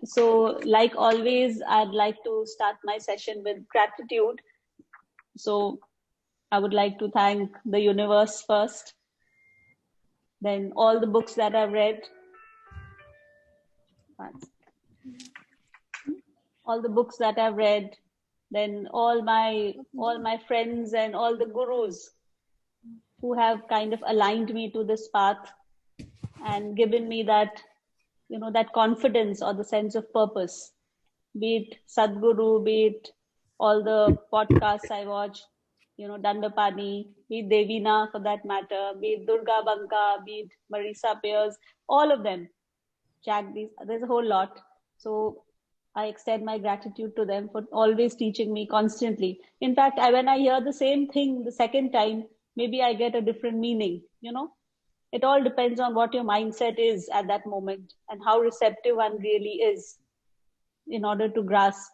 So, like always, I'd like to start my session with gratitude. So, I would like to thank the universe first, then all the books that I've read, all the books that I've read, then all my friends and all the gurus who have kind of aligned me to this path and given me that, that confidence or the sense of purpose. Be it Sadhguru, be it all the podcasts I watch, Dandapani, be it Devina for that matter, be it Durga Banka, be it Marisa Peers, all of them. Jagdish, there's a whole lot. So I extend my gratitude to them for always teaching me constantly. In fact, when I hear the same thing the second time, maybe I get a different meaning. It all depends on what your mindset is at that moment and how receptive one really is in order to grasp.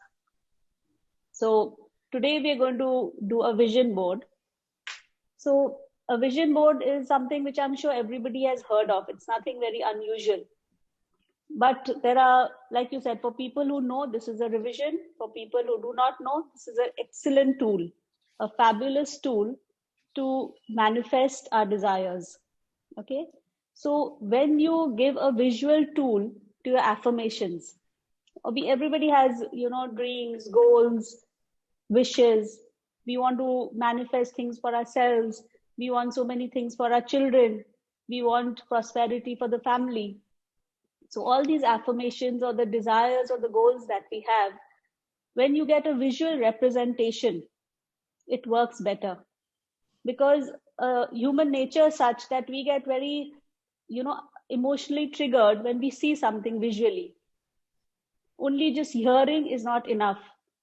So today we are going to do a vision board. So a vision board is something which I'm sure everybody has heard of. It's nothing very unusual. But there are, like you said, for people who know, this is a revision. For people who do not know, this is an excellent tool, a fabulous tool to manifest our desires. Okay. So when you give a visual tool to your affirmations, everybody has, dreams, goals, wishes. We want to manifest things for ourselves. We want so many things for our children. We want prosperity for the family. So all these affirmations or the desires or the goals that we have, when you get a visual representation, it works better, because human nature is such that we get very, emotionally triggered when we see something visually. Only just hearing is not enough.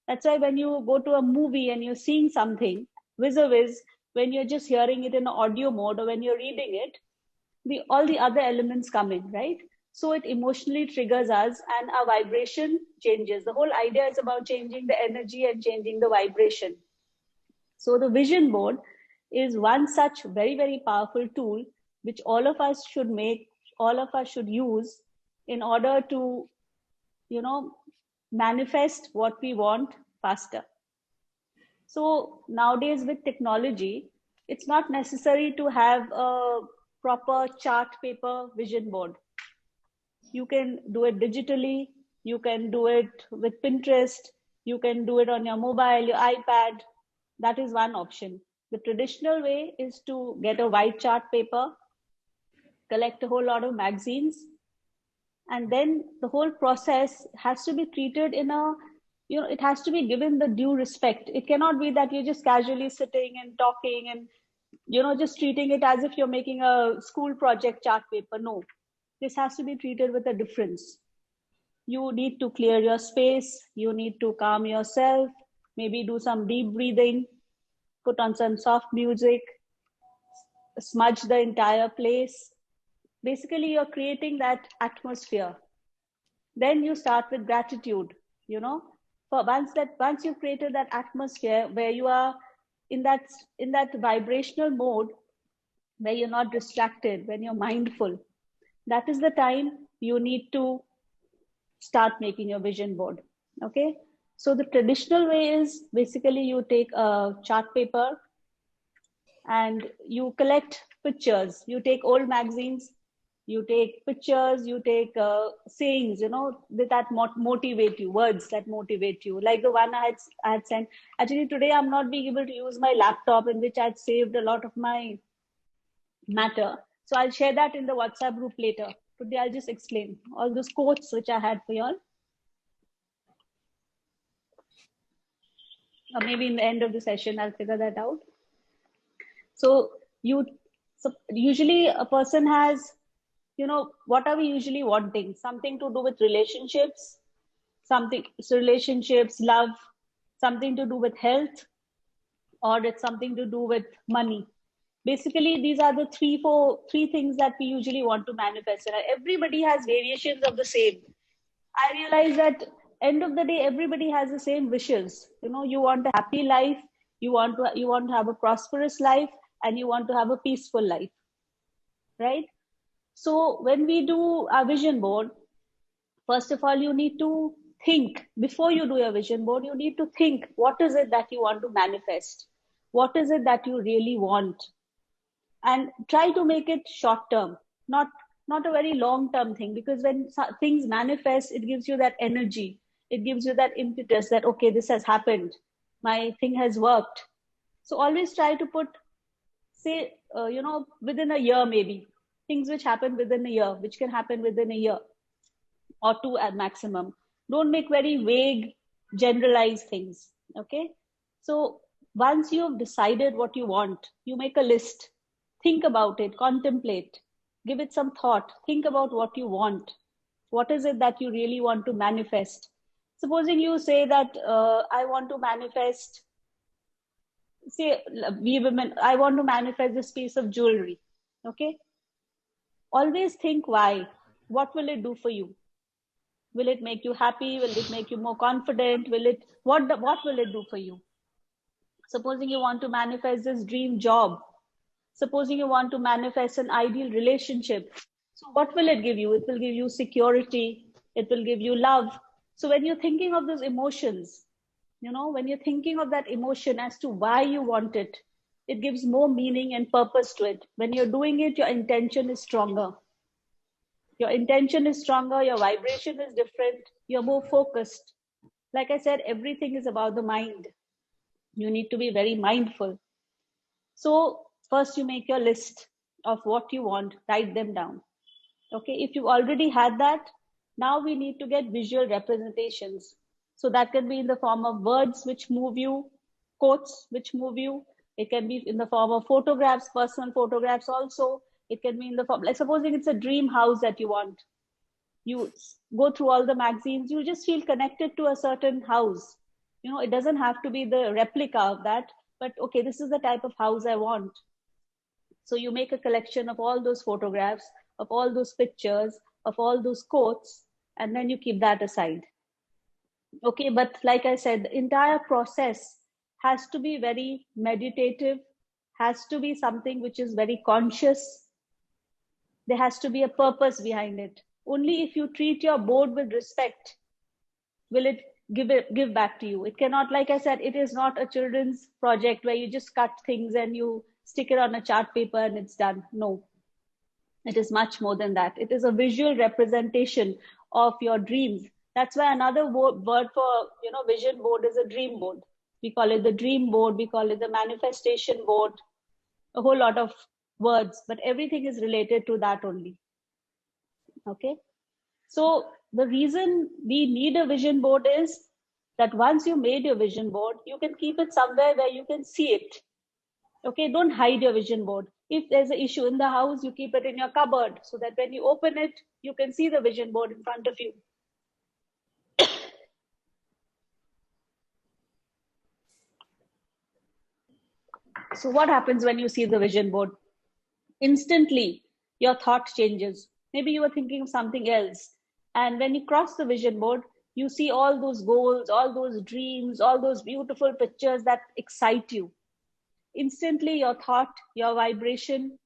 That's why when you go to a movie and you're seeing something vis-a-vis, when you're just hearing it in audio mode or when you're reading it, all the other elements come in, right? So it emotionally triggers us and our vibration changes. The whole idea is about changing the energy and changing the vibration. So the vision board is one such very, very powerful tool which all of us should make, all of us should use in order to, manifest what we want faster. So nowadays with technology, it's not necessary to have a proper chart paper vision board. You can do it digitally. You can do it with Pinterest. You can do it on your mobile, your iPad. That is one option. The traditional way is to get a white chart paper, collect a whole lot of magazines, and then the whole process has to be treated in a, it has to be given the due respect. It cannot be that you're just casually sitting and talking and, just treating it as if you're making a school project chart paper. No, this has to be treated with a difference. You need to clear your space. You need to calm yourself, maybe do some deep breathing, put on some soft music, smudge the entire place. Basically, you're creating that atmosphere. Then you start with gratitude, for once you've created that atmosphere where you are in that vibrational mode, where you're not distracted, when you're mindful, that is the time you need to start making your vision board. Okay. So the traditional way is basically you take a chart paper and you collect pictures. You take old magazines, you take pictures, you take sayings, that motivate you, words that motivate you. Like the one I had sent. Actually, today I'm not being able to use my laptop in which I'd saved a lot of my matter. So I'll share that in the WhatsApp group later. Today I'll just explain all those quotes which I had for y'all. Or maybe in the end of the session, I'll figure that out. So usually a person has, what are we usually wanting? Something to do with relationships, love, something to do with health, or it's something to do with money. Basically, these are the three things that we usually want to manifest. And everybody has variations of the same. I realize that end of the day, everybody has the same wishes. You want a happy life, you want to have a prosperous life, and you want to have a peaceful life, right? So when we do our vision board, First of all, you need to think before you do your vision board. You need to think, what is it that you want to manifest? What is it that you really want? And try to make it short term, not a very long term thing, because when things manifest, it gives you that energy, it gives you that impetus that, okay, this has happened, my thing has worked. So always try to put, say, within a year, maybe things which happen within a year, which can happen within a year or two at maximum. Don't make very vague, generalized things. Okay. So once you've decided what you want, you make a list, think about it, contemplate, give it some thought, think about what you want. What is it that you really want to manifest? Supposing you say that, I want to manifest, say, we women, I want to manifest this piece of jewelry. Okay. Always think why. What will it do for you? Will it make you happy? Will it make you more confident? What will it do for you? Supposing you want to manifest this dream job, supposing you want to manifest an ideal relationship, so what will it give you? It will give you security, it will give you love. So when you're thinking of those emotions, when you're thinking of that emotion as to why you want it, it gives more meaning and purpose to it. When you're doing it, your intention is stronger. Your intention is stronger, your vibration is different, you're more focused. Like I said, everything is about the mind. You need to be very mindful. So first you make your list of what you want, write them down. Okay, if you've already had that, now we need to get visual representations. So that can be in the form of words which move you, quotes which move you. It can be in the form of photographs, personal photographs also. It can be in the form, like supposing it's a dream house that you want. You go through all the magazines, you just feel connected to a certain house. It doesn't have to be the replica of that, but okay, this is the type of house I want. So you make a collection of all those photographs, of all those pictures, of all those quotes, and then you keep that aside. Okay, but like I said, the entire process has to be very meditative, has to be something which is very conscious. There has to be a purpose behind it. Only if you treat your board with respect will it give back to you. It cannot, like I said, it is not a children's project where you just cut things and you stick it on a chart paper and it's done. No, it is much more than that. It is a visual representation of your dreams. That's why another word for vision board is a dream board. We call it the dream board, we call it the manifestation board, a whole lot of words, but everything is related to that only. Okay. So the reason we need a vision board is that once you made your vision board, you can keep it somewhere where you can see it. Okay, don't hide your vision board. If there's an issue in the house, you keep it in your cupboard so that when you open it, you can see the vision board in front of you. So what happens when you see the vision board? Instantly, your thought changes. Maybe you were thinking of something else. And when you cross the vision board, you see all those goals, all those dreams, all those beautiful pictures that excite you. Instantly, your thought, your vibration,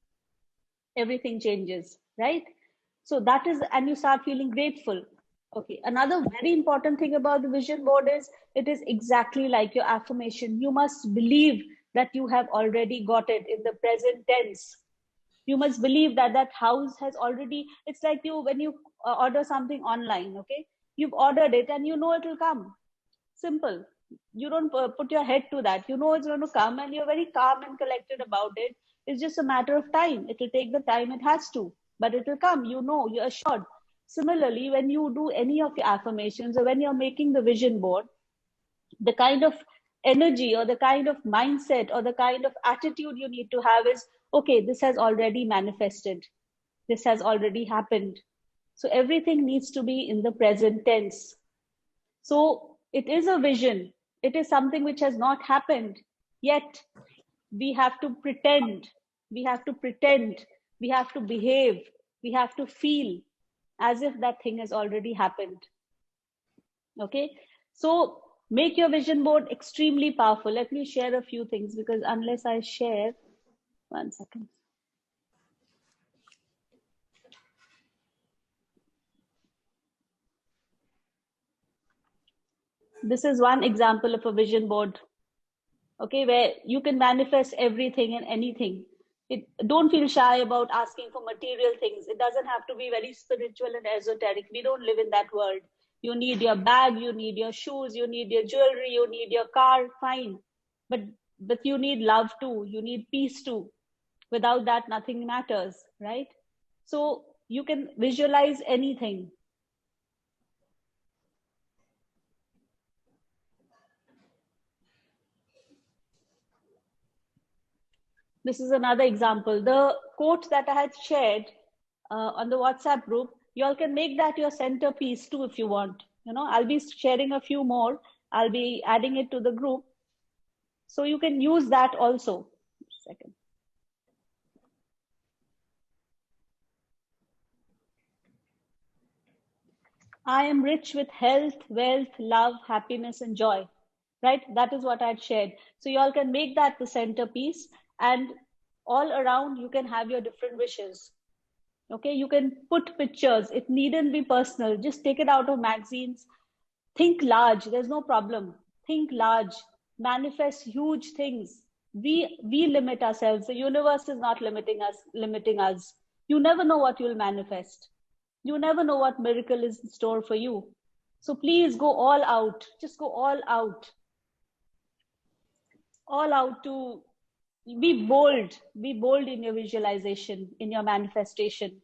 everything changes, right? So that is, and you start feeling grateful. Okay, another very important thing about the vision board is it is exactly like your affirmation. You must believe that you have already got it in the present tense. You must believe that that house has already, it's like when you order something online. Okay, you've ordered it and it will come. Simple. You don't put your head to that. It's going to come and you're very calm and collected about it. It's just a matter of time. It will take the time it has to, but it will come. You're assured. Similarly, when you do any of your affirmations or when you're making the vision board, the kind of energy or the kind of mindset or the kind of attitude you need to have is, okay, this has already manifested. This has already happened. So everything needs to be in the present tense. So it is a vision. It is something which has not happened yet. We have to pretend. We have to pretend. We have to behave. We have to feel as if that thing has already happened. Okay. So make your vision board extremely powerful. Let me share a few things, because unless I share, 1 second. This is one example of a vision board, okay, where you can manifest everything and anything. Don't feel shy about asking for material things. It doesn't have to be very spiritual and esoteric. We don't live in that world. You need your bag, you need your shoes, you need your jewelry, you need your car, fine. But you need love too. You need peace too. Without that, nothing matters, right? So you can visualize anything. This is another example. The quote that I had shared on the WhatsApp group, you all can make that your centerpiece too if you want. I'll be sharing a few more. I'll be adding it to the group. So you can use that also. Second. I am rich with health, wealth, love, happiness, and joy. Right? That is what I had shared. So you all can make that the centerpiece, and all around you can have your different wishes. Okay, you can put pictures. It needn't be personal. Just take it out of magazines. Think large. There's no problem. Think large. Manifest huge things. We limit ourselves. The universe is not limiting us. You never know what you'll manifest. You never know what miracle is in store for you. So please go all out. Just go all out. All out to be bold. Be bold in your visualization, in your manifestation.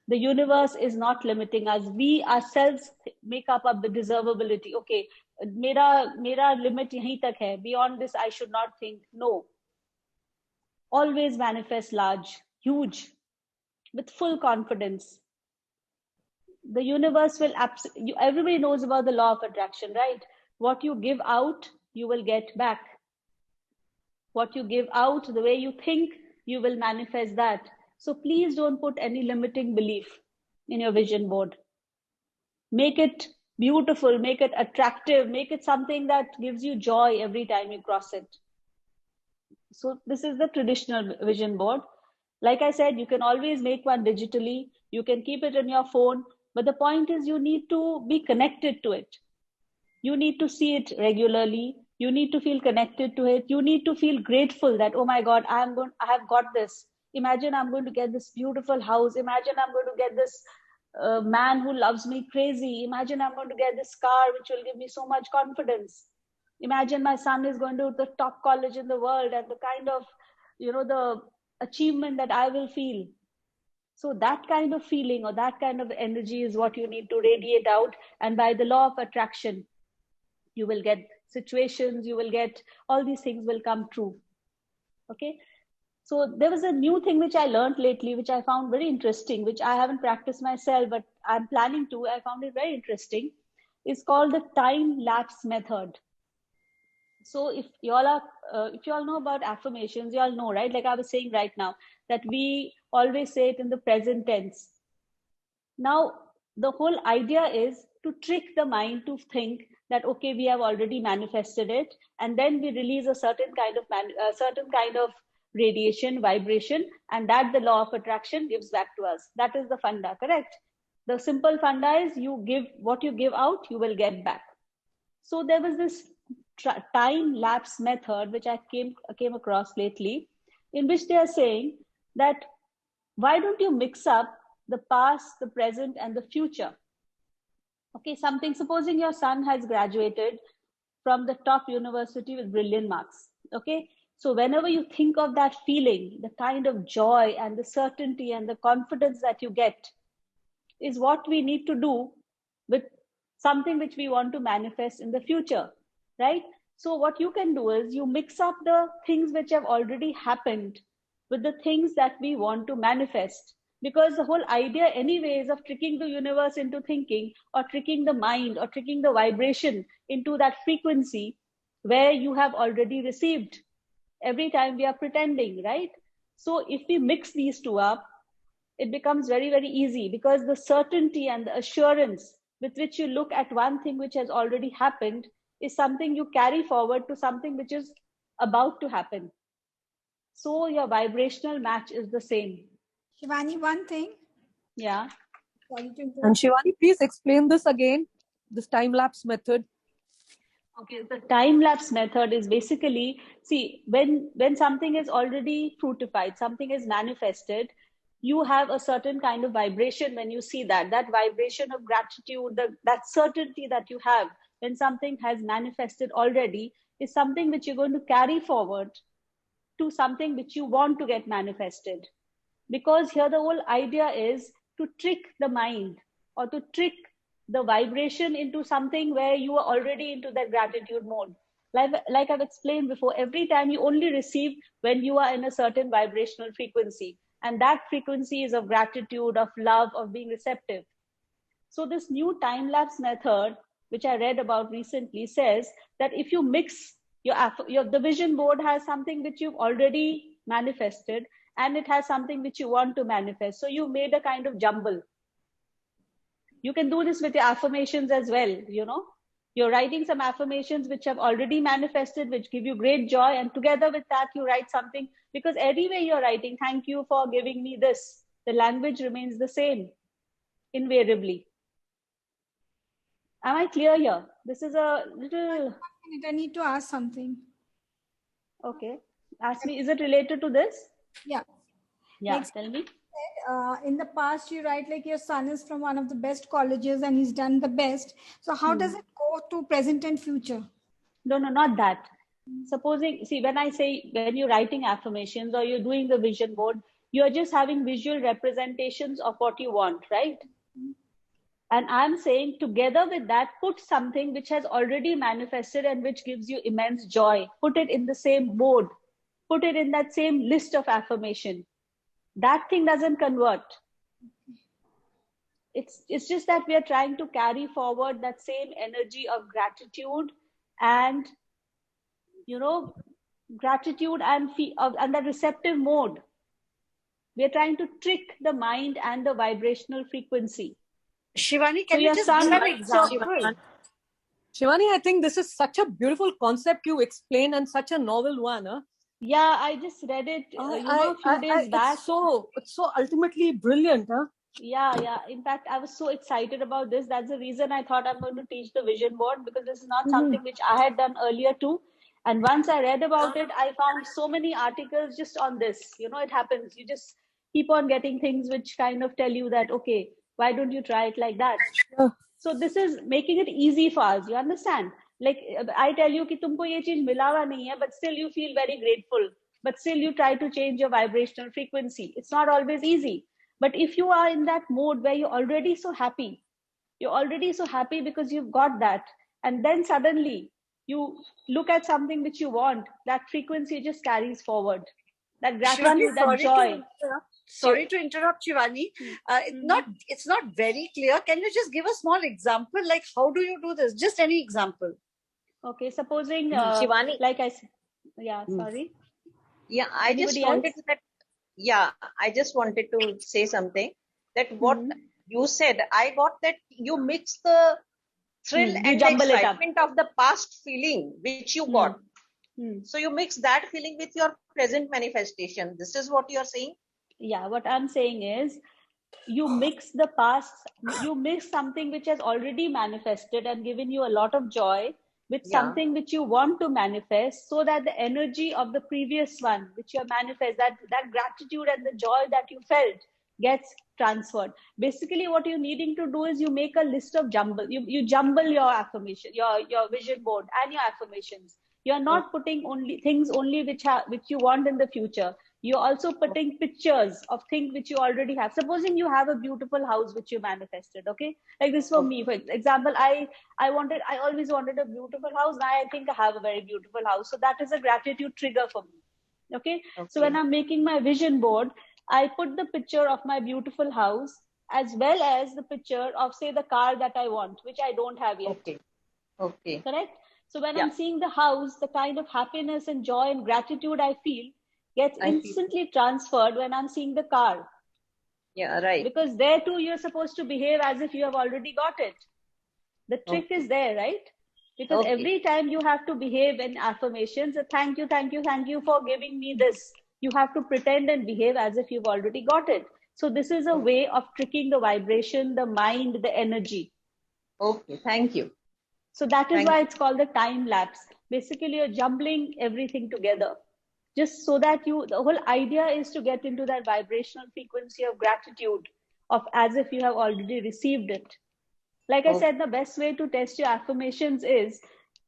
The universe is not limiting us. We ourselves make up the deservability. Okay, mera limit yahin tak hai. Beyond this, I should not think. No. Always manifest large, huge, with full confidence. The universe will everybody knows about the law of attraction, right? What you give out, you will get back. What you give out, the way you think, you will manifest that. So please don't put any limiting belief in your vision board. Make it beautiful, make it attractive, make it something that gives you joy every time you cross it. So this is the traditional vision board. Like I said, you can always make one digitally. You can keep it in your phone. But the point is you need to be connected to it. You need to see it regularly. You need to feel connected to it. You need to feel grateful that, oh my God, I have got this. Imagine I'm going to get this beautiful house. Imagine I'm going to get this man who loves me crazy. Imagine I'm going to get this car, which will give me so much confidence. Imagine my son is going to the top college in the world, and the kind of, the achievement that I will feel. So that kind of feeling or that kind of energy is what you need to radiate out. And by the law of attraction, you will get situations, you will get all these things will come true. Okay. So there was a new thing which I learned lately, which I found very interesting, which I haven't practiced myself, but I'm planning to. I found it very interesting. It's called the time lapse method. So if you all know about affirmations, you all know, right? Like I was saying right now, that we always say it in the present tense. Now, the whole idea is to trick the mind to think that, okay, we have already manifested it, and then we release a certain kind of radiation, vibration, and that the law of attraction gives back to us. That is the funda, correct? The simple funda is you give what you give out, you will get back. So there was this time lapse method which I came across lately, in which they are saying that why don't you mix up the past, the present, and the future? Okay, supposing your son has graduated from the top university with brilliant marks. Okay, so whenever you think of that feeling, the kind of joy and the certainty and the confidence that you get is what we need to do with something which we want to manifest in the future, right? So what you can do is you mix up the things which have already happened with the things that we want to manifest, because the whole idea anyways of tricking the universe into thinking, or tricking the mind, or tricking the vibration into that frequency where you have already received. Every time we are pretending, right? So if we mix these two up, it becomes very, very easy, because the certainty and the assurance with which you look at one thing which has already happened is something you carry forward to something which is about to happen. So your vibrational match is the same. Shivani, one thing. Yeah. And Shivani, please explain this again, this time lapse method. Okay, the time lapse method is basically, see, when something is already fruitified, something is manifested, you have a certain kind of vibration when you see that vibration of gratitude, that certainty that you have when something has manifested already is something which you're going to carry forward to something which you want to get manifested. Because here the whole idea is to trick the mind or to trick the vibration into something where you are already into that gratitude mode. Like I've explained before, every time you only receive when you are in a certain vibrational frequency. And that frequency is of gratitude, of love, of being receptive. So this new time lapse method, which I read about recently, says that if you mix the vision board has something which you've already manifested, and it has something which you want to manifest. So you made a kind of jumble. You can do this with your affirmations as well. You're writing some affirmations which have already manifested, which give you great joy, and together with that you write something, because anyway you're writing, thank you for giving me this. The language remains the same invariably. Am I clear here? This is a little... I need to ask something. Okay. Ask me, is it related to this? Yeah. Yeah, tell me. In the past, you write like your son is from one of the best colleges and he's done the best. So how does it go to present and future? No, not that. Supposing, see, when you're writing affirmations or you're doing the vision board, you're just having visual representations of what you want, right? And I'm saying together with that, put something which has already manifested and which gives you immense joy. Put it in the same mode. Put it in that same list of affirmation. That thing doesn't convert. It's just that we are trying to carry forward that same energy of gratitude and, gratitude and the receptive mode. We are trying to trick the mind and the vibrational frequency. Shivani, can you just give an example? Shivani, I think this is such a beautiful concept you explain and such a novel one. Huh? Yeah, I just read it a few days back. It's so ultimately brilliant. Huh? Yeah. In fact, I was so excited about this. That's the reason I thought I'm going to teach the vision board, because this is not something which I had done earlier too. And once I read about it, I found so many articles just on this. It happens. You just keep on getting things which kind of tell you that, okay, why don't you try it like that? Yeah. So this is making it easy for us. You understand? Like I tell you कि तुमको ये चीज मिला हुआ नहीं है, but still you feel very grateful. But still you try to change your vibrational frequency. It's not always easy. But if you are in that mode where you're already so happy because you've got that, and then suddenly you look at something which you want, that frequency just carries forward. That gratitude, that joy. Sorry to interrupt, Shivani. It's not very clear. Can you just give a small example? Like, how do you do this? Just any example. Okay, supposing Shivani. Like I said, yeah, sorry. Yeah, I just wanted to say something, that what you said, I got that you mix the thrill and the excitement of the past feeling which you got. So you mix that feeling with your present manifestation. This is what you're saying? Yeah, what I'm saying is you mix the past, you mix something which has already manifested and given you a lot of joy with something which you want to manifest, so that the energy of the previous one which you have manifest, that gratitude and the joy that you felt gets transferred. Basically what you're needing to do is you make a list of you jumble your affirmation, your vision board and your affirmations. You're not putting things which you want in the future. You're also putting pictures of things which you already have. Supposing you have a beautiful house which you manifested, okay? Like this for me, for example, I always wanted a beautiful house. Now I think I have a very beautiful house. So that is a gratitude trigger for me, okay? So when I'm making my vision board, I put the picture of my beautiful house as well as the picture of, say, the car that I want, which I don't have yet. Okay. Correct? So when I'm seeing the house, the kind of happiness and joy and gratitude I feel gets instantly transferred when I'm seeing the car. Yeah, right. Because there too, you're supposed to behave as if you have already got it. The trick is there, right? Because every time you have to behave in affirmations, thank you for giving me this. You have to pretend and behave as if you've already got it. So this is a way of tricking the vibration, the mind, the energy. Okay, thank you. So that is why it's called the time lapse. Basically, you're jumbling everything together. Just so that the whole idea is to get into that vibrational frequency of gratitude, of as if you have already received it. Like I said, the best way to test your affirmations is,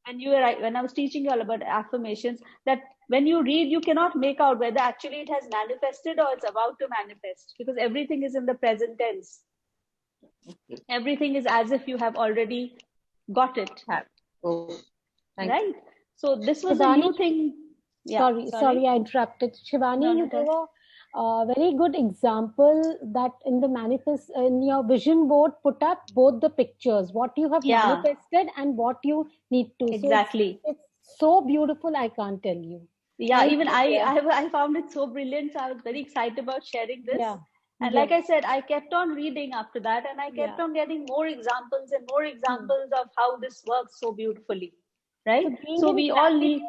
when I was teaching you all about affirmations, that when you read, you cannot make out whether actually it has manifested or it's about to manifest, because everything is in the present tense. Everything is as if you have already got it. Right? So this was a new thing. Yeah, sorry, I interrupted. Shivani, you gave a very good example that in your vision board, put up both the pictures, what you have manifested and what you need to. Exactly. So it's so beautiful, I can't tell you. Yeah, even I found it so brilliant. So I was very excited about sharing this. Yeah. And like I said, I kept on reading after that, and I kept on getting more examples and more examples of how this works so beautifully. Right? So we all need...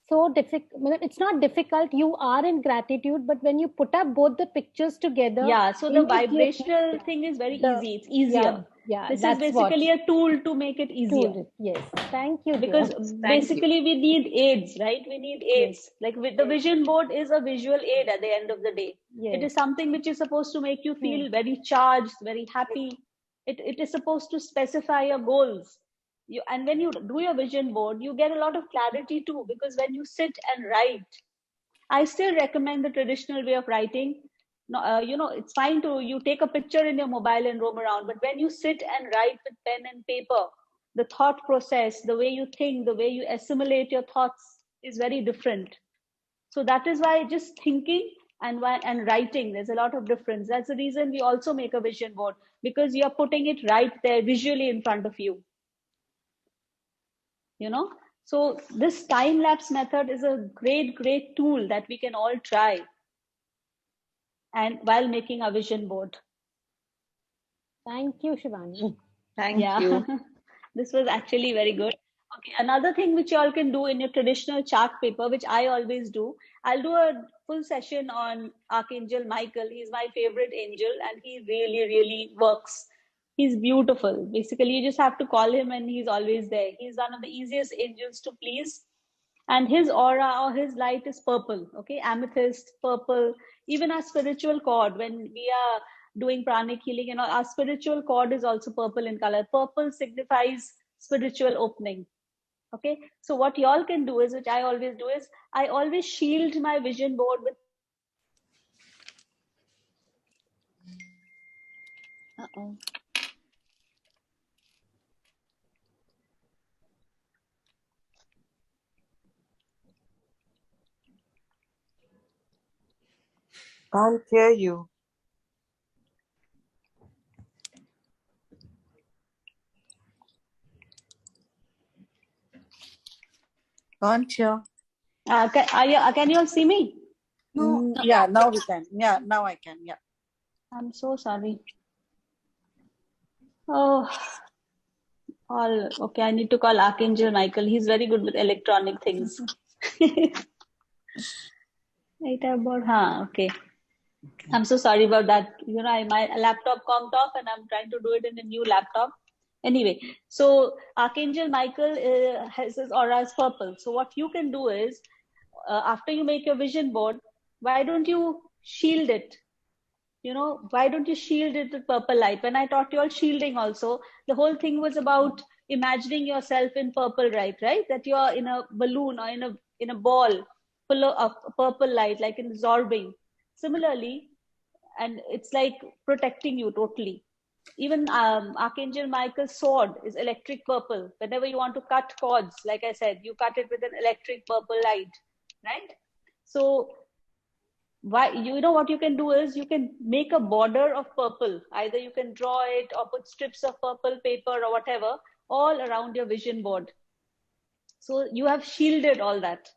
so difficult. It's not difficult. You are in gratitude, but when you put up both the pictures together, so the vibrational thing is very easy. It's easier. This is basically a tool to make it easier. Yes, thank you. Because basically we need aids, right? We need aids. Like the vision board is a visual aid at the end of the day. It is something which is supposed to make you feel very charged, very happy. It is supposed to specify your goals. And when you do your vision board, you get a lot of clarity too, because when you sit and write, I still recommend the traditional way of writing. It's fine you take a picture in your mobile and roam around, but when you sit and write with pen and paper, the thought process, the way you think, the way you assimilate your thoughts is very different. So that is why just thinking and writing, there's a lot of difference. That's the reason we also make a vision board, because you're putting it right there visually in front of you. So this time lapse method is a great tool that we can all try, and while making a vision board. Thank you, Shivani. Thank you. This was actually very good. Okay, another thing which you all can do in your traditional chart paper, which I always do, I'll do a full session on Archangel Michael. He's my favorite angel, and he really works. He's beautiful. Basically, you just have to call him and he's always there. He's one of the easiest angels to please. And his aura or his light is purple, okay? Amethyst, purple. Even our spiritual cord, when we are doing pranic healing, our spiritual cord is also purple in color. Purple signifies spiritual opening, okay? So what y'all can do is, which I always do, is I always shield my vision board with... Can't hear you. Can't hear. Can you all see me? No. Yeah, now we can. Yeah, now I can. Yeah. I'm so sorry. Oh, okay. I need to call Archangel Michael. He's very good with electronic things. Okay. I'm so sorry about that. My laptop conked off and I'm trying to do it in a new laptop. Anyway, so Archangel Michael has his aura as purple. So what you can do is, after you make your vision board, why don't you shield it? Why don't you shield it with purple light? When I taught you all shielding also, the whole thing was about imagining yourself in purple light, right? That you are in a balloon or in a ball full of purple light, like absorbing. Similarly, and it's like protecting you totally. Even Archangel Michael's sword is electric purple. Whenever you want to cut cords, like I said, you cut it with an electric purple light, right? So what you can do is, you can make a border of purple. Either you can draw it or put strips of purple paper or whatever all around your vision board. So you have shielded all that.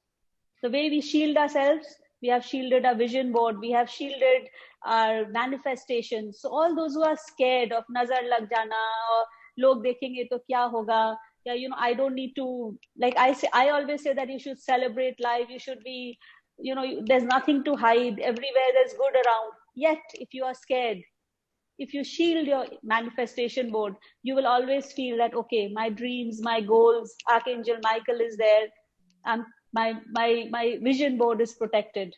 The way we shield ourselves, we have shielded our vision board, we have shielded our manifestations. So all those who are scared of nazar lag jana or log dekhenge to kya hoga, I don't need to, like I always say that you should celebrate life. You should be, there's nothing to hide. Everywhere there's good around. Yet, if you are scared, if you shield your manifestation board, you will always feel that, okay, my dreams, my goals, Archangel Michael is there, and my vision board is protected.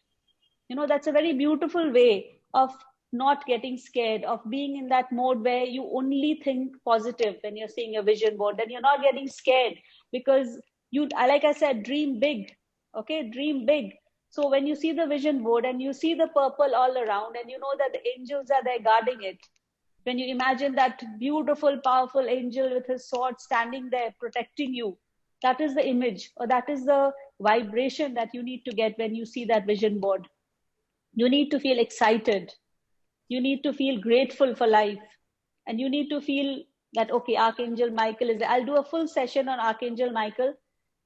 That's a very beautiful way of not getting scared, of being in that mode where you only think positive when you're seeing a vision board. Then you're not getting scared, because like I said, dream big. Okay, dream big. So when you see the vision board and you see the purple all around, and you know that the angels are there guarding it, when you imagine that beautiful, powerful angel with his sword standing there protecting you, that is the image, or that is the vibration that you need to get when you see that vision board. You need to feel excited. You need to feel grateful for life. And you need to feel that, okay, Archangel Michael is there. I'll do a full session on Archangel Michael.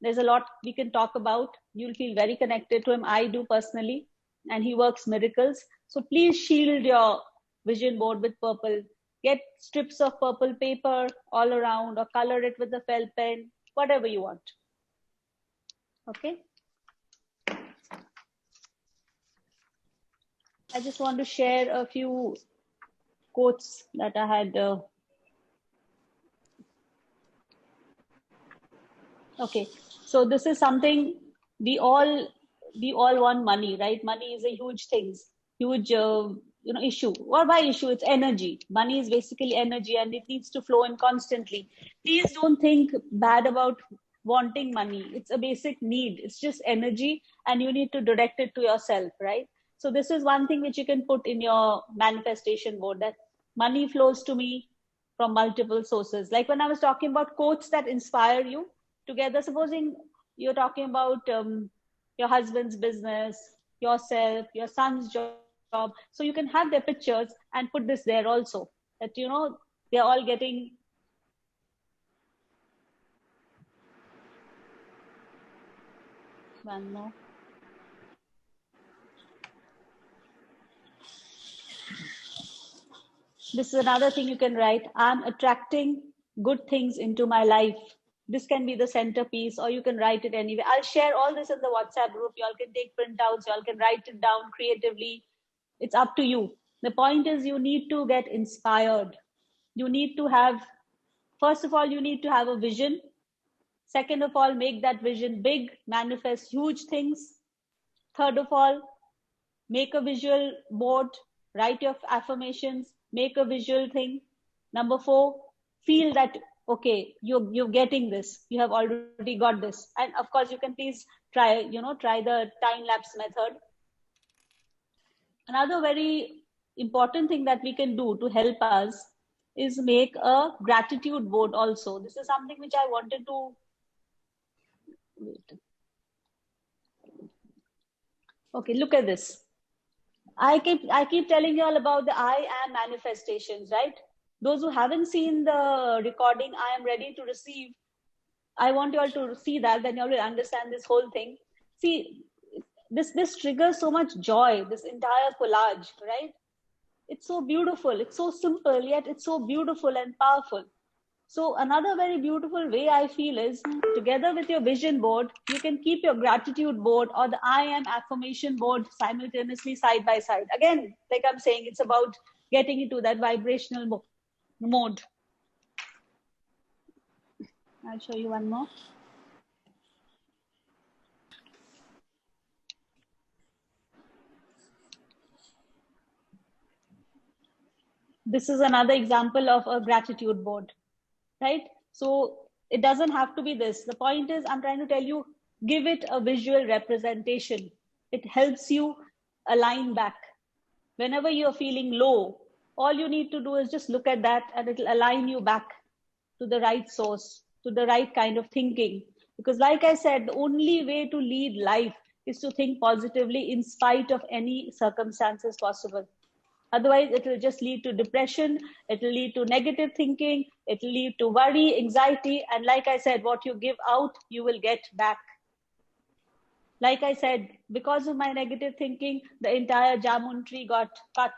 There's a lot we can talk about. You'll feel very connected to him. I do personally. And he works miracles. So please shield your vision board with purple. Get strips of purple paper all around, or color it with a felt pen, whatever you want. Okay. I just want to share a few quotes that I had. Okay, so this is something we all want money, right? Money is a huge thing, huge issue. Or by issue, it's energy. Money is basically energy, and it needs to flow in constantly. Please don't think bad about wanting money. It's a basic need. It's just energy, and you need to direct it to yourself, right? So this is one thing which you can put in your manifestation board, that money flows to me from multiple sources. Like when I was talking about quotes that inspire you together, supposing you're talking about your husband's business, yourself, your son's job. So you can have their pictures and put this there also, that, they're all getting. One more. This is another thing you can write. I'm attracting good things into my life. This can be the centerpiece, or you can write it anyway. I'll share all this in the WhatsApp group. Y'all can take printouts. Y'all can write it down creatively. It's up to you. The point is, you need to get inspired. You need to have, first of all, you need to have a vision. Second of all, make that vision big, manifest huge things. Third of all, make a visual board, write your affirmations, make a visual thing. Number 4, feel that, okay, you're getting this. You have already got this. And of course, you can please try the time lapse method. Another very important thing that we can do to help us is make a gratitude board also. This is something which I wanted to. Okay, look at this. I keep telling you all about the I am manifestations, right? Those who haven't seen the recording, I am ready to receive. I want you all to see that, then you all will understand this whole thing. See, this triggers so much joy, this entire collage, right? It's so beautiful. It's so simple, yet it's so beautiful and powerful. So another very beautiful way I feel is, together with your vision board, you can keep your gratitude board or the I am affirmation board simultaneously side by side. Again, like I'm saying, it's about getting into that vibrational mode. I'll show you one more. This is another example of a gratitude board. Right? So it doesn't have to be this. The point is, I'm trying to tell you, give it a visual representation. It helps you align back. Whenever you're feeling low, all you need to do is just look at that, and it'll align you back to the right source, to the right kind of thinking. Because like I said, the only way to lead life is to think positively in spite of any circumstances possible. Otherwise, it will just lead to depression. It will lead to negative thinking. It will lead to worry, anxiety. And like I said, what you give out, you will get back. Like I said, because of my negative thinking, the entire jamun tree got cut.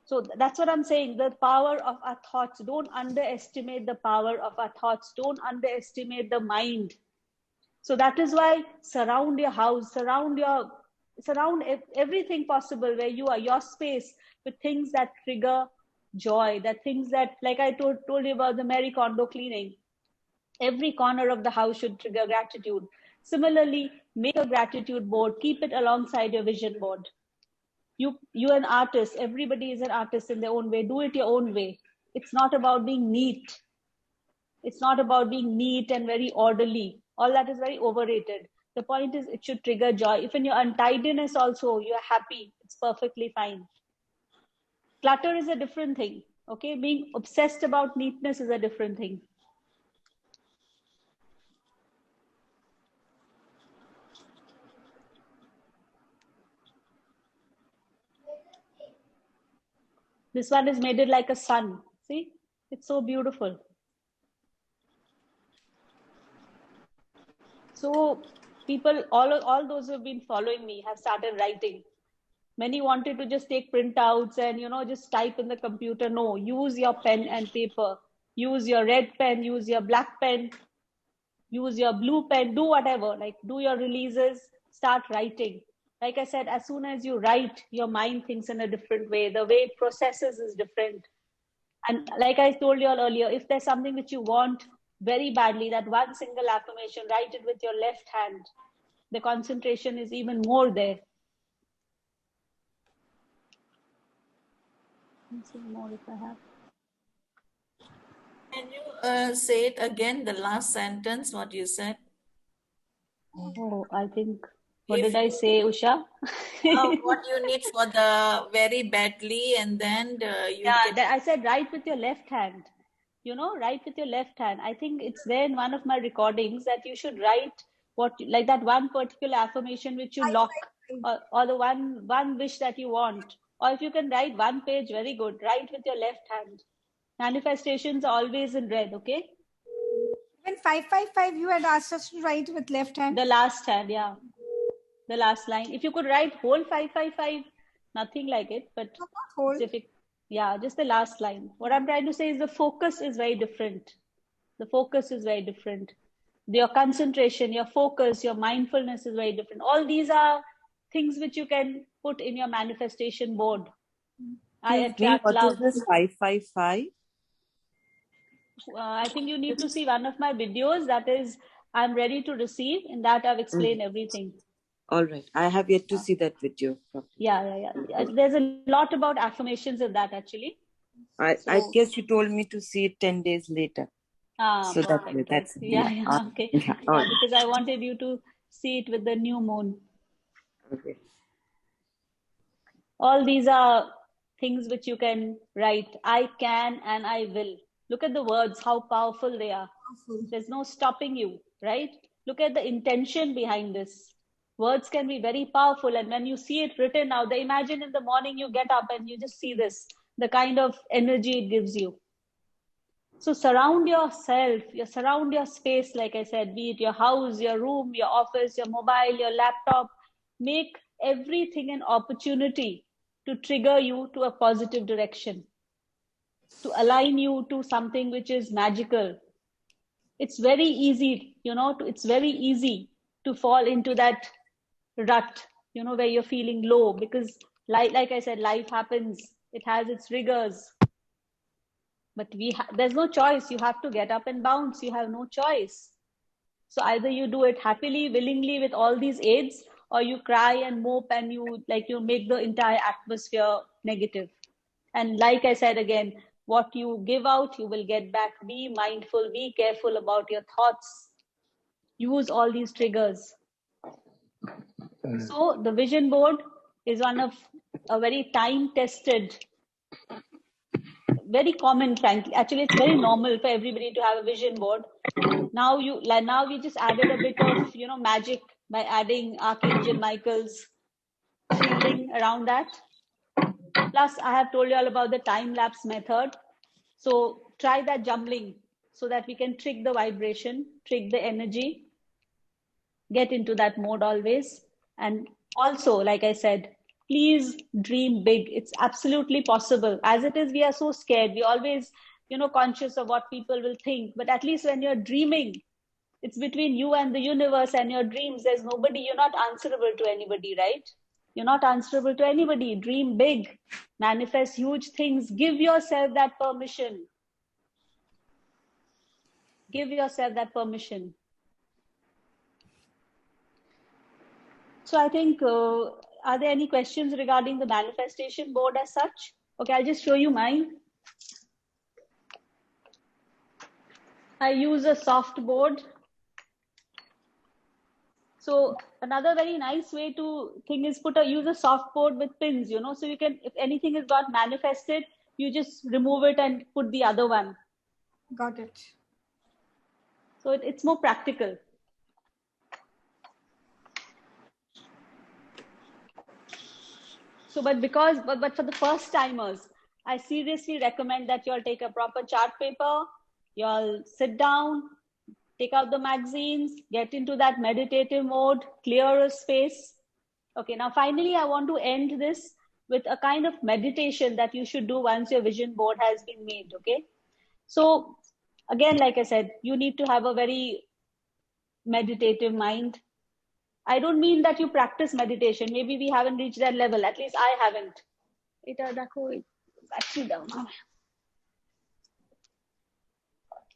So that's what I'm saying. The power of our thoughts. Don't underestimate the power of our thoughts. Don't underestimate the mind. So that is why surround your house, surround your surround everything possible where you are, your space, with things that trigger joy, that things that, like I told you about the Marie Kondo cleaning. Every corner of the house should trigger gratitude. Similarly, make a gratitude board, keep it alongside your vision board. You an artist, everybody is an artist in their own way. Do it your own way. It's not about being neat. It's not about being neat and very orderly. All that is very overrated. The point is it should trigger joy. If in your untidiness also you're happy, it's perfectly fine. Clutter is a different thing. Okay, being obsessed about neatness is a different thing. This one is made it like a sun. See, it's so beautiful. So people, all those who have been following me have started writing. Many wanted to just take printouts and, just type in the computer. No, use your pen and paper. Use your red pen, use your black pen, use your blue pen, do whatever, like do your releases, start writing. Like I said, as soon as you write, your mind thinks in a different way. The way it processes is different. And like I told you all earlier, if there's something which you want very badly, that one single affirmation, write it with your left hand. The concentration is even more there. Let's see more if I have. Can you say it again, the last sentence, what you said? Oh, I think, what did I say, Usha? What you need for the very badly, and then I said write with your left hand. Write with your left hand. I think it's there in one of my recordings that you should write like that one particular affirmation which you lock, or the one wish that you want. Or if you can write one page, very good. Write with your left hand. Manifestations are always in red, okay? When 555, you had asked us to write with left hand. The last hand, yeah. The last line. If you could write whole 555, nothing like it, but specific. Yeah, just the last line. What I'm trying to say is the focus is very different. The focus is very different. Your concentration, your focus, your mindfulness is very different. All these are things which you can put in your manifestation board. I attract love. What is this 555? I think you need to see one of my videos. That is, I'm ready to receive. In that, I've explained everything. All right. I have yet to see that video. Yeah. There's a lot about affirmations in that, actually. I guess you told me to see it 10 days later. So that's okay. Yeah, because I wanted you to see it with the new moon. Okay. All these are things which you can write. I can and I will. Look at the words, how powerful they are. There's no stopping you, right? Look at the intention behind this. Words can be very powerful. And when you see it written out, imagine in the morning you get up and you just see this, the kind of energy it gives you. So surround yourself, surround your space, like I said, be it your house, your room, your office, your mobile, your laptop. Make everything an opportunity to trigger you to a positive direction, to align you to something which is magical. It's very easy, it's very easy to fall into that rut, where you're feeling low, because like I said, life happens. It has its rigors. But there's no choice. You have to get up and bounce. You have no choice. So either you do it happily, willingly with all these aids, or you cry and mope and you make the entire atmosphere negative. And like I said again, what you give out, you will get back. Be mindful, be careful about your thoughts. Use all these triggers. So the vision board is one of a very time-tested, very common, frankly. Actually, it's very normal for everybody to have a vision board. Now we just added a bit of, magic by adding Archangel Michael's shielding around that. Plus, I have told you all about the time-lapse method. So try that jumbling so that we can trick the vibration, trick the energy, get into that mode always. And also, like I said, please dream big. It's absolutely possible. As it is, we are so scared. We always, conscious of what people will think. But at least when you're dreaming, it's between you and the universe and your dreams. There's nobody, you're not answerable to anybody, right? You're not answerable to anybody. Dream big, manifest huge things. Give yourself that permission. Give yourself that permission. So I think, are there any questions regarding the manifestation board as such? Okay, I'll just show you mine. I use a soft board. So another very nice way to think is use a soft board with pins, you know, so you can, if anything is got manifested, you just remove it and put the other one. Got it. So it's more practical. So, but for the first timers, I seriously recommend that you all take a proper chart paper, you all sit down, take out the magazines, get into that meditative mode, clear a space. Okay, now finally, I want to end this with a kind of meditation that you should do once your vision board has been made, okay? So again, like I said, you need to have a very meditative mind. I don't mean that you practice meditation. Maybe we haven't reached that level. At least I haven't. Battery down.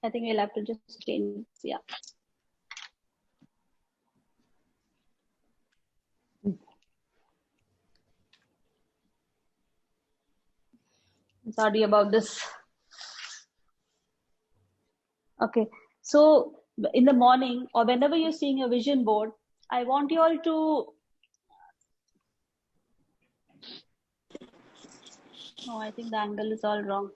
I think we'll have to just change. Yeah. I'm sorry about this. Okay. So in the morning or whenever you're seeing a vision board, I want you all to. No, I think the angle is all wrong.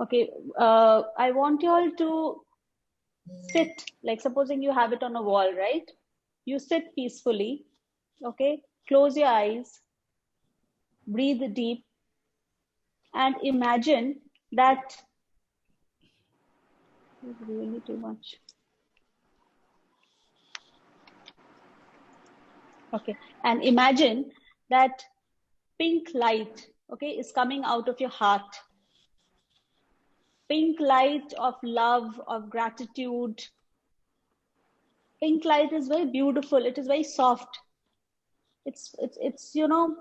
Okay, I want you all to sit, like supposing you have it on a wall, right? You sit peacefully, okay? Close your eyes, breathe deep, and imagine that. It's really too much. Okay, and imagine that pink light, okay, is coming out of your heart. Pink light of love, of gratitude. Pink light is very beautiful. It is very soft. It's you know,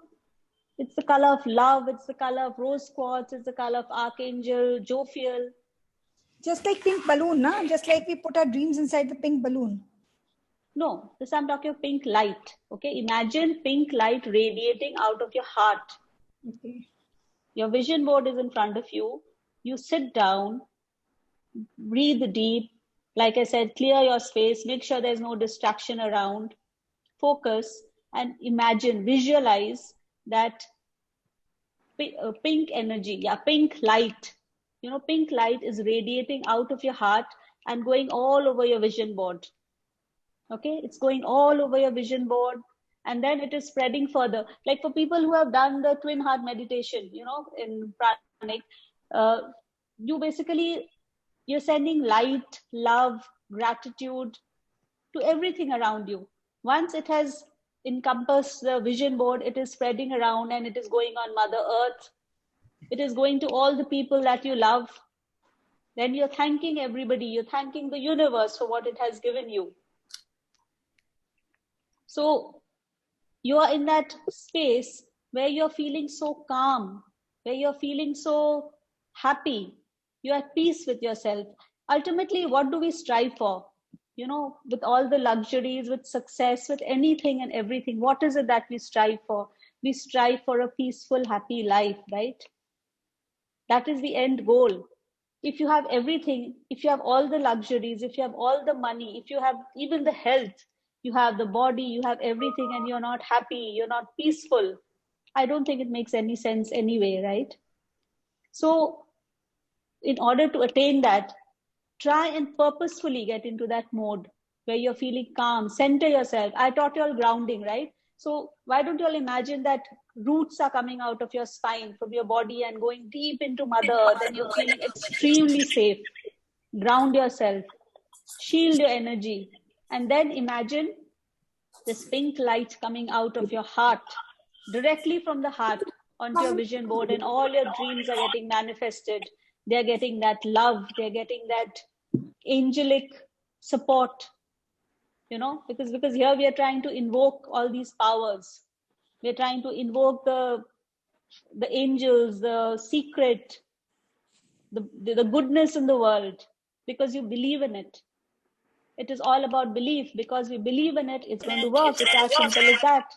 it's the color of love. It's the color of rose quartz. It's the color of Archangel Jophiel. Just like pink balloon, na? Just like we put our dreams inside the pink balloon. No, this I'm talking of pink light. Okay, imagine pink light radiating out of your heart. Okay. Your vision board is in front of you. You sit down, breathe deep. Like I said, clear your space. Make sure there's no distraction around. Focus and imagine, visualize that pink energy, pink light. You know, pink light is radiating out of your heart and going all over your vision board. Okay, it's going all over your vision board, and then it is spreading further. Like for people who have done the twin heart meditation, you know, in pranic, you're sending light, love, gratitude to everything around you. Once it has encompassed the vision board, it is spreading around and it is going on Mother Earth. It is going to all the people that you love. Then you're thanking everybody. You're thanking the universe for what it has given you. So you are in that space where you're feeling so calm, where you're feeling so happy. You're at peace with yourself. Ultimately, what do we strive for? You know, with all the luxuries, with success, with anything and everything, what is it that we strive for? We strive for a peaceful, happy life, right? That is the end goal. If you have everything, if you have all the luxuries, if you have all the money, if you have even the health, you have the body, you have everything, and you're not happy, you're not peaceful, I don't think it makes any sense anyway, right? So in order to attain that, try and purposefully get into that mode where you're feeling calm, center yourself. I taught you all grounding, right? So why don't you all imagine that roots are coming out of your spine from your body and going deep into Mother Earth, and you're feeling extremely safe. Ground yourself, shield your energy, and then imagine this pink light coming out of your heart, directly from the heart onto your vision board, and all your dreams are getting manifested. They're getting that love. They're getting that angelic support, because here we are trying to invoke all these powers. We're trying to invoke the angels, the secret, the goodness in the world, because you believe in it. It is all about belief. Because we believe in it, it's going to work. It's as simple as that.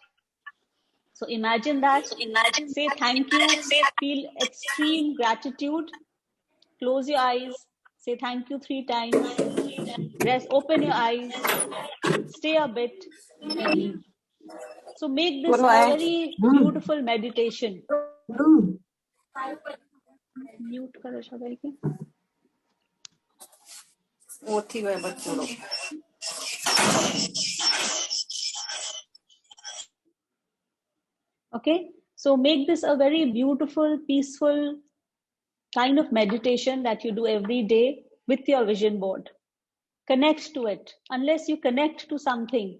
So imagine that. Say thank you. Feel extreme gratitude. Close your eyes. Say thank you 3 times. Rest. Open your eyes. Stay a bit and leave. So make this a very beautiful meditation. Mute karo sabai ki. Okay, so make this a very beautiful, peaceful kind of meditation that you do every day with your vision board. Connect to it. Unless you connect to something,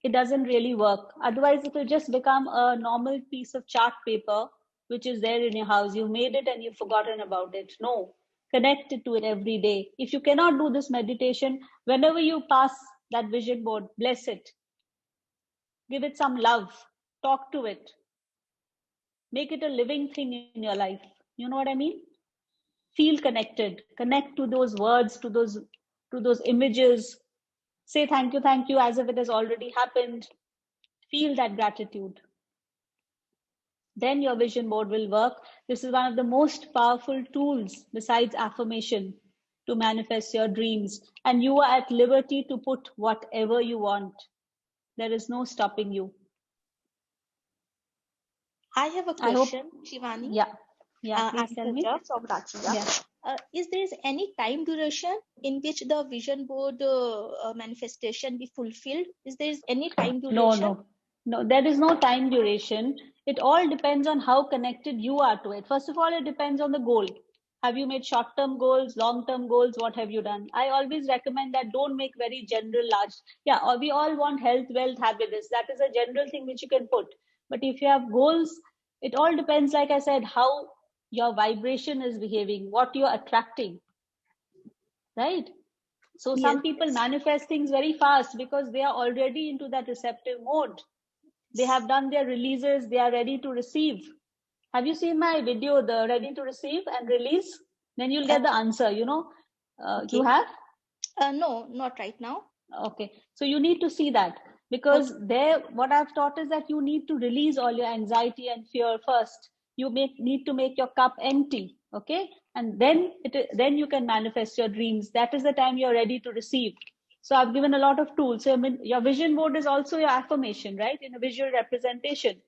it doesn't really work. Otherwise, it will just become a normal piece of chart paper which is there in your house. You made it and you've forgotten about it. No, connect to it every day. If you cannot do this meditation, whenever you pass that vision board, bless it. Give it some love. Talk to it. Make it a living thing in your life. You know what I mean? Feel connected. Connect to those words, to those images. Say thank you as if it has already happened. Feel that gratitude. Then your vision board will work. This is one of the most powerful tools besides affirmation to manifest your dreams. And you are at liberty to put whatever you want. There is no stopping you. I have a question, Shivani. Yeah, please tell me. From is there any time duration in which the vision board manifestation be fulfilled? Is there any time duration? No, there is no time duration. It all depends on how connected you are to it. First of all, it depends on the goal. Have you made short-term goals, long-term goals? What have you done? I always recommend that don't make very general, large. Yeah, we all want health, wealth, happiness. That is a general thing which you can put. But if you have goals, it all depends, like I said, how your vibration is behaving, what you're attracting, right? So some people manifest things very fast because they are already into that receptive mode. They have done their releases. They are ready to receive. Have you seen my video, the ready to receive and release? Then you'll get the answer, You have? No, not right now. Okay. So you need to see that, because what I've taught is that you need to release all your anxiety and fear first. You need to make your cup empty. Okay. And then you can manifest your dreams. That is the time you're ready to receive. So I've given a lot of tools. So your vision board is also your affirmation, right? In a visual representation.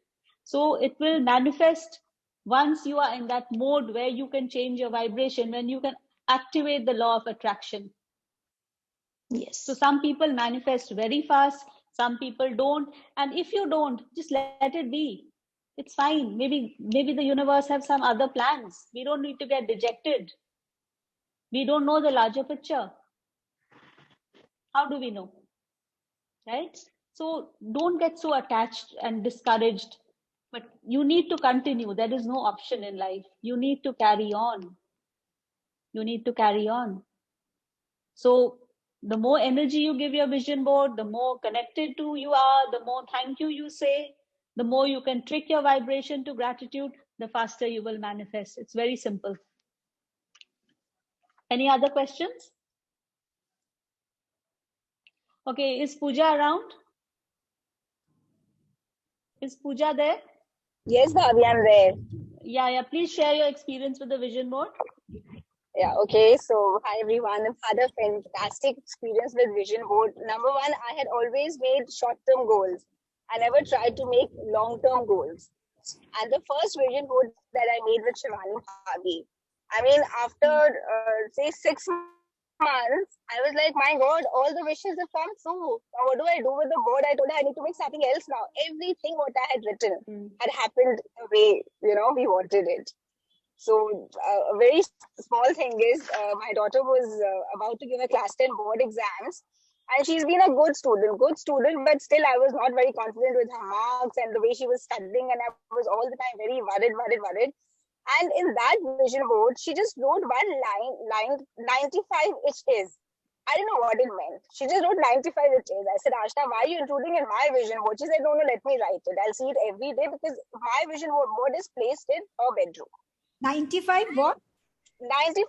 So it will manifest once you are in that mode where you can change your vibration, when you can activate the law of attraction. Yes. So some people manifest very fast. Some people don't. And if you don't, just let it be. It's fine. Maybe the universe have some other plans. We don't need to get dejected. We don't know the larger picture. How do we know? Right? So don't get so attached and discouraged. But you need to continue. There is no option in life. You need to carry on. You need to carry on. So the more energy you give your vision board, the more connected to you are, the more thank you say, the more you can trick your vibration to gratitude, the faster you will manifest. It's very simple. Any other questions? Okay, is Pooja around? Is Pooja there? Yes, Bhabhi, I'm there. Yeah. Please share your experience with the vision board. Yeah, okay. So, hi everyone. I've had a fantastic experience with vision board. Number one, I had always made short-term goals. I never tried to make long-term goals. And the first vision board that I made with Shivani Bhabhi, I mean, after say 6 months, I was like, my God, all the wishes have come true. Now, what do I do with the board? I told her I need to make something else now. Everything what I had written had happened the way, we wanted it. So a very small thing is my daughter was about to give a class 10 board exams, and she's been a good student, but still I was not very confident with her marks and the way she was studying, and I was all the time very worried. And in that vision board, she just wrote one line 95 it is. I didn't know what it meant. She just wrote 95 it is. I said, Ashna, why are you intruding in my vision board? She said, no, let me write it. I'll see it every day because my vision board is placed in her bedroom. 95 what? 95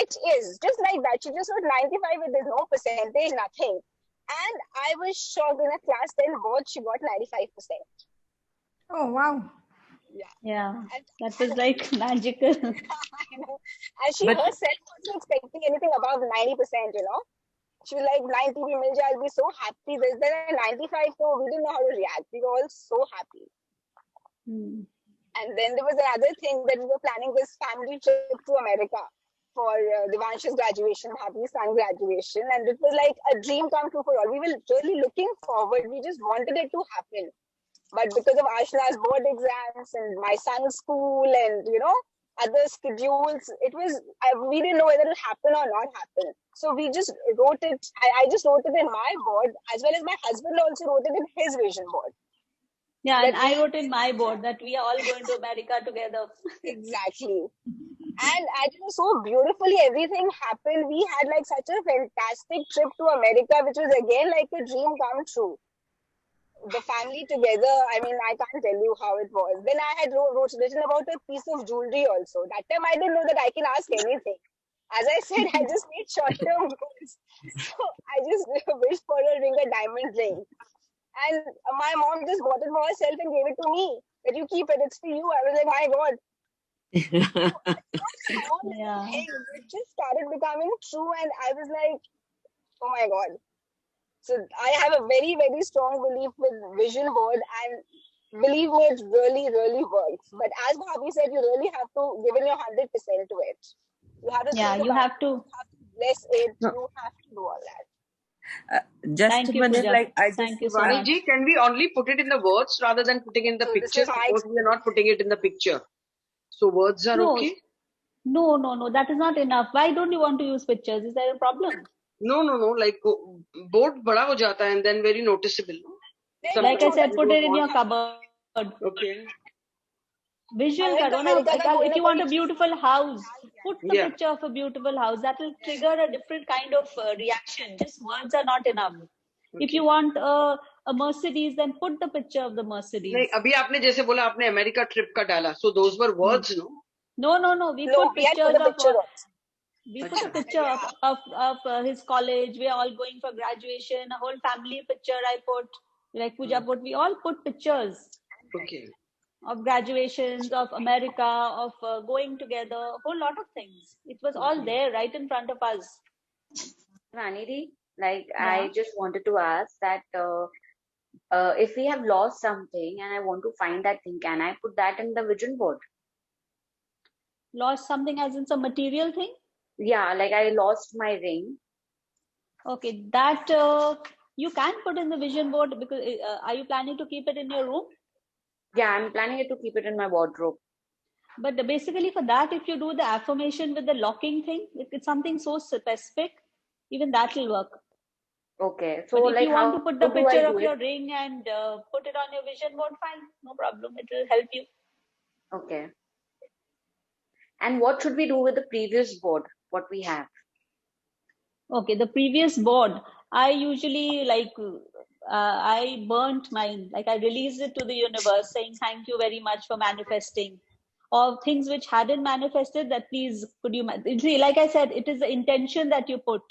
it is. Just like that. She just wrote 95 it is, no percentage, nothing. And I was shocked. In a class 10 board, she got 95%. Oh, wow. Yeah, that was like magical. I know. And she herself wasn't expecting anything above 90%, She was like, 90 bhi mil jaye, I'll be so happy. Then at 95, so we didn't know how to react. We were all so happy. And then there was another thing that we were planning this family trip to America for Devanshu's graduation, Bhabhi's son graduation. And it was like a dream come true for all. We were really looking forward. We just wanted it to happen. But because of Ashna's board exams and my son's school and, other schedules, we didn't know whether it would happen or not happen. So we just wrote it. I just wrote it in my board, as well as my husband also wrote it in his vision board. Yeah, and I wrote in my board that we are all going to America together. Exactly. And I think so beautifully everything happened. We had like such a fantastic trip to America, which was again like a dream come true. The family together, I can't tell you how it was. Then I had written about a piece of jewelry also. That time I didn't know that I can ask anything. As I said, I just made short-term goals. So I just wished for a diamond ring. And my mom just bought it for herself and gave it to me. That you keep it, it's for you. I was like, my God. It just started becoming true and I was like, oh my God. So I have a very, very strong belief with vision board and believe me, it really, really works. But as Bhabhi said, you really have to give in your 100% to it. You have to you have to bless it. You have to do all that. Just a minute, Shivani ji, can we only put it in the words rather than putting in the picture? Suppose we are not putting it in the picture. So words are okay? No. That is not enough. Why don't you want to use pictures? Is there a problem? No. Like board bada ho jata and then very noticeable. Like I said, put it in your cupboard. Okay. Visual karo na. If you want a beautiful house, put the picture of a beautiful house. That will trigger a different kind of reaction. Just words are not enough. Okay. If you want a Mercedes, then put the picture of the Mercedes. Abhi aapne jaise bola aapne America trip ka dala. So those were words, no? No. We put pictures we put a picture of his college. We are all going for graduation. A whole family picture I put. Like Pooja put. We all put pictures. Okay. Of graduations, of America, of going together, a whole lot of things. It was all there right in front of us. Vanidi, I just wanted to ask that if we have lost something and I want to find that thing, can I put that in the vision board? Lost something as in some material thing? Yeah, like I lost my ring. Okay, that you can put in the vision board because are you planning to keep it in your room? Yeah, I'm planning to keep it in my wardrobe. But basically for that, if you do the affirmation with the locking thing, it's something so specific, even that will work. Okay. So but if you want to put the picture of your ring and put it on your vision board, fine, no problem. It will help you. Okay. And what should we do with the previous board, what we have? Okay, the previous board, I usually I burnt mine. Like I released it to the universe saying, thank you very much for manifesting. Or things which hadn't manifested that please could you, see, like I said, it is the intention that you put.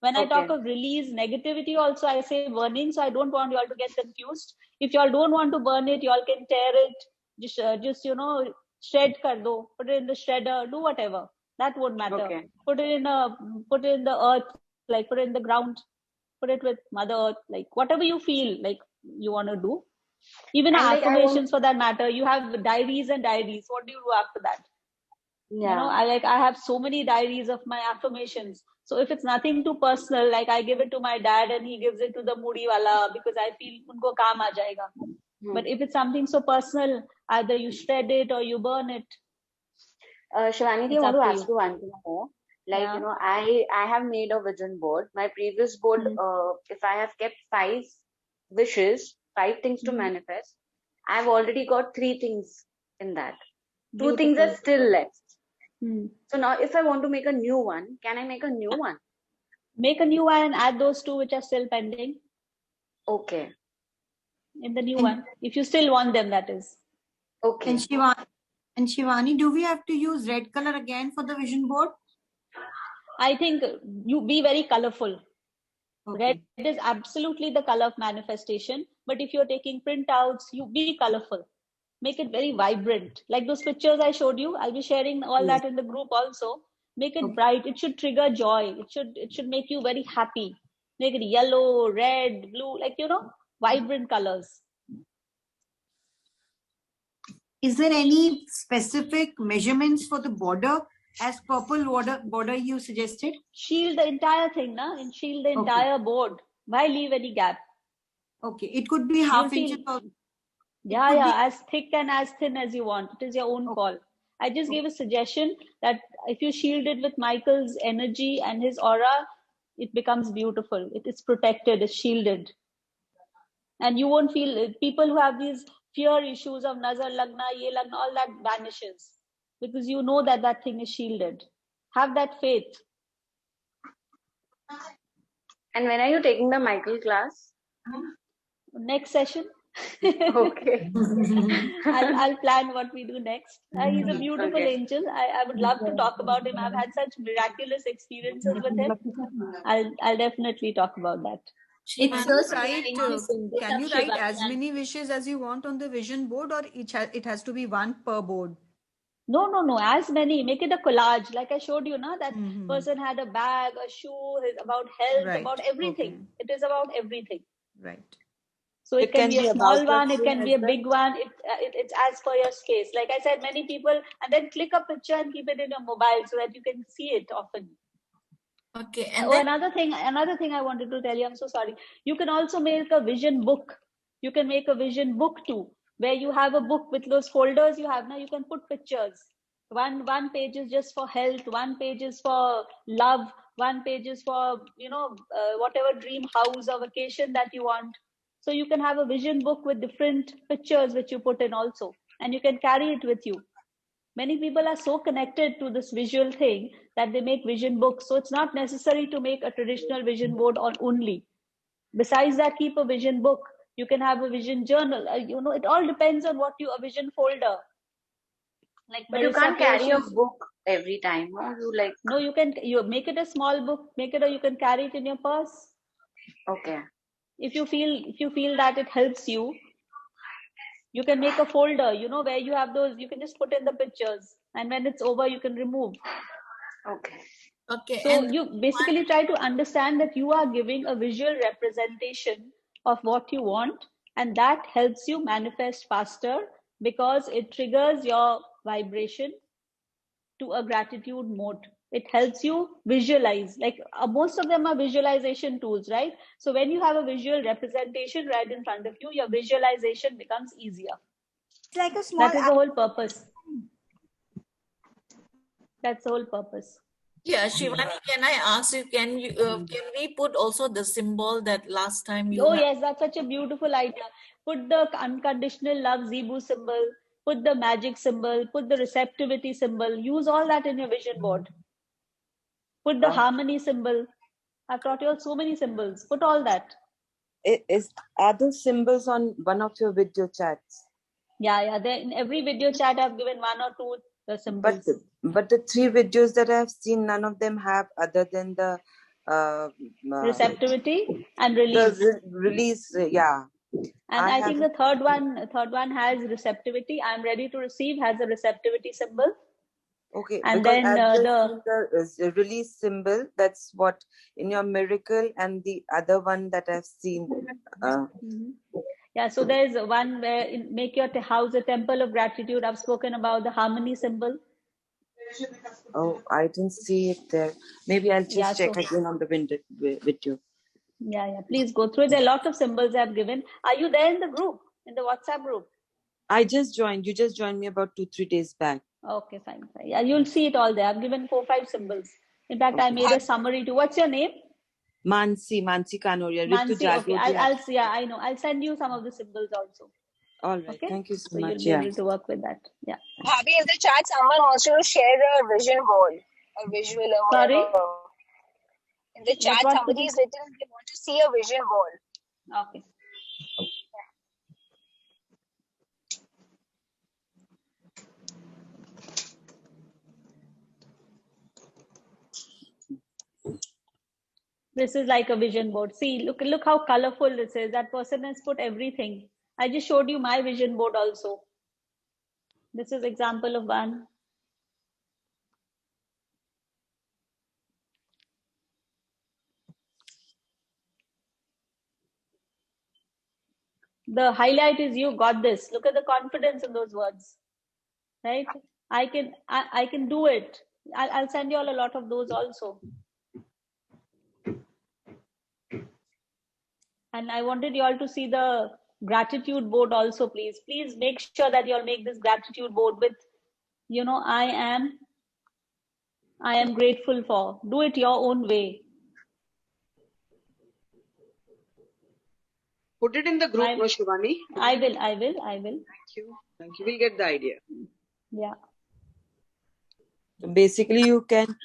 When I talk of release, negativity also, I say burning. So I don't want you all to get confused. If you all don't want to burn it, you all can tear it. Just shred kar do, put it in the shredder, do whatever. That won't matter. Okay. Put it in the earth, like put it in the ground, put it with Mother Earth, like whatever you feel like you want to do. Even affirmations for that matter. You have diaries and diaries. What do you do after that? Yeah. I have so many diaries of my affirmations. So if it's nothing too personal, like I give it to my dad and he gives it to the moody wala because I feel unko kaam aa jayega. But if it's something so personal, either you shred it or you burn it. Shivani, I want to ask you one thing more. Like, I have made a vision board. My previous board, if I have kept 5 wishes, 5 things to manifest, I've already got 3 things in that. two things are still left. So now if I want to make a new one, can I make a new one? Make a new one and add those two which are still pending. Okay. In the new one, if you still want them, that is. Okay. And Shivani, do we have to use red color again for the vision board? I think you be very colorful. Okay. Red is absolutely the color of manifestation. But if you're taking printouts, you be colorful. Make it very vibrant. Like those pictures I showed you, I'll be sharing all that in the group also. Make it bright. It should trigger joy. It should make you very happy. Make it yellow, red, blue, like, vibrant colors. Is there any specific measurements for the border as purple border you suggested? Shield the entire thing, and shield the entire board. Why leave any gap? Okay, it could be half inch. Yeah, as thick and as thin as you want. It is your own call. I just gave a suggestion that if you shield it with Michael's energy and his aura, it becomes beautiful. It is protected, it's shielded. And you won't feel, people who have these fear issues of nazar lagna, ye lagna, all that vanishes. Because you know that that thing is shielded. Have that faith. And when are you taking the Michael class? Next session. Okay. I'll plan what we do next. He's a beautiful angel. I would love to talk about him. I've had such miraculous experiences with him. I'll definitely talk about that. It's so right. Can you write as many wishes as you want on the vision board, or it has to be one per board? No. As many. Make it a collage. Like I showed you, that person had a bag, a shoe, about health, about everything. It is about everything. Right. So it can be a small one, it can be a big one. It's as per your case. Like I said, many people, and then click a picture and keep it in your mobile so that you can see it often. Okay. And another thing I wanted to tell you, I'm so sorry. You can also make a vision book. You can make a vision book too, where you have a book with those folders you have now. You can put pictures. One page is just for health. One page is for love. One page is for whatever dream house or vacation that you want. So you can have a vision book with different pictures which you put in also, and you can carry it with you. Many people are so connected to this visual thing that they make vision books. So it's not necessary to make a traditional vision board on only. Besides that, keep a vision book. You can have a vision journal. It all depends on what a vision folder. But you can't carry a book every time. No, you can. You make it a small book. You can carry it in your purse. Okay. If you feel that it helps you, you can make a folder, where you have those, you can just put in the pictures, and when it's over, you can remove. Okay. So you basically try to understand that you are giving a visual representation of what you want, and that helps you manifest faster because it triggers your vibration to a gratitude mode. It helps you visualize. Most of them are visualization tools, right? So when you have a visual representation right in front of you, your visualization becomes easier. It's like a small. That is the whole purpose. That's the whole purpose. Yeah, Shivani, can I ask you? Can we put also the symbol that last time you? Oh yes, that's such a beautiful idea. Put the unconditional love Zebu symbol. Put the magic symbol. Put the receptivity symbol. Use all that in your vision board. Put the harmony symbol. I've taught you all so many symbols. Put all that. Are those symbols on one of your video chats? Yeah. In every video chat, I've given one or two symbols. But the 3 videos that I've seen, none of them have other than the receptivity and release. The release, yeah. And I think the third one has receptivity. I'm ready to receive has a receptivity symbol. Okay, and then the release symbol, that's what in your miracle, and the other one that I've seen. Yeah, so there's one where make your house a temple of gratitude. I've spoken about the harmony symbol. Oh, I didn't see it there. Maybe I'll just check again on the video. Yeah. Please go through it. There are a lot of symbols I've given. Are you there in the group, in the WhatsApp group? I just joined. You just joined me about 2-3 days back. Okay, fine. Yeah, you'll see it all there. I've given 4-5 symbols. In fact, I made a summary too. What's your name? Mansi Kanoria. Mansi, okay. I'll see. Yeah, I know. I'll send you some of the symbols also. All right. Okay. Thank you so So much. you'll be able to work with that. Yeah. Bhabhi, in the chat, someone wants to share a vision board, a visual or whatever. Sorry? In the chat, somebody is written they want to see a vision board. Okay. This is like a vision board. See, look how colorful this is. That person has put everything. I just showed you my vision board also. This is example of one. The highlight is you got this. Look at the confidence in those words, right? I can do it. I'll send you all a lot of those also. And I wanted you all to see the gratitude board also, please. Please make sure that you all make this gratitude board with, you know, I am grateful for. Do it your own way. Put it in the group, no, Shivani? I will. Thank you. We'll get the idea. Yeah. Basically, you can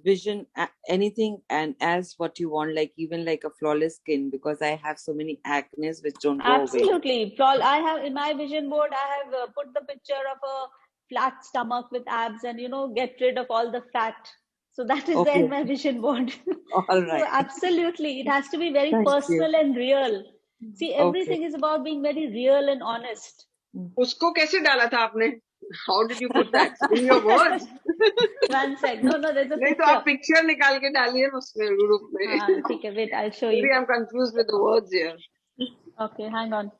vision anything and as what you want, like even like a flawless skin, because I have so many acne which don't go away. Absolutely. I have in my vision board, I have put the picture of a flat stomach with abs and, you know, get rid of all the fat. So that is there in my vision board. All right. So absolutely. It has to be very personal and real. See, everything is about being very real and honest. Usko kaise dala tha aapne? How did you put that? In your words? One sec. No, there's a picture. picture. तो आप picture निकाल के डालिए उसमें group में. ठीक है, wait, I'll show you. Maybe I'm confused with the words here. Okay, hang on.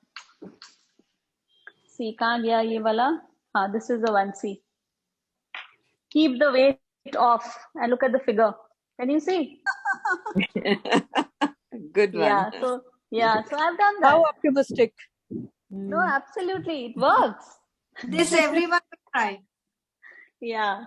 See, कहाँ गया ये वाला? This is the one. See, keep the weight off and look at the figure. Can you see? Good one. So I've done that. How optimistic. No, absolutely, it works. This everyone will try. Yeah.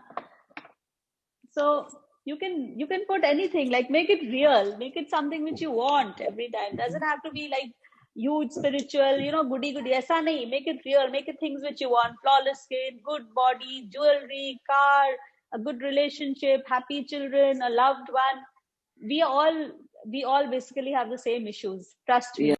So you can put anything, like make it real, make it something which you want every time. Doesn't have to be like huge spiritual, you know, goody. Aisa nahi. Make it real, make it things which you want. Flawless skin, good body, jewelry, car, a good relationship, happy children, a loved one. We all basically have the same issues. Trust me.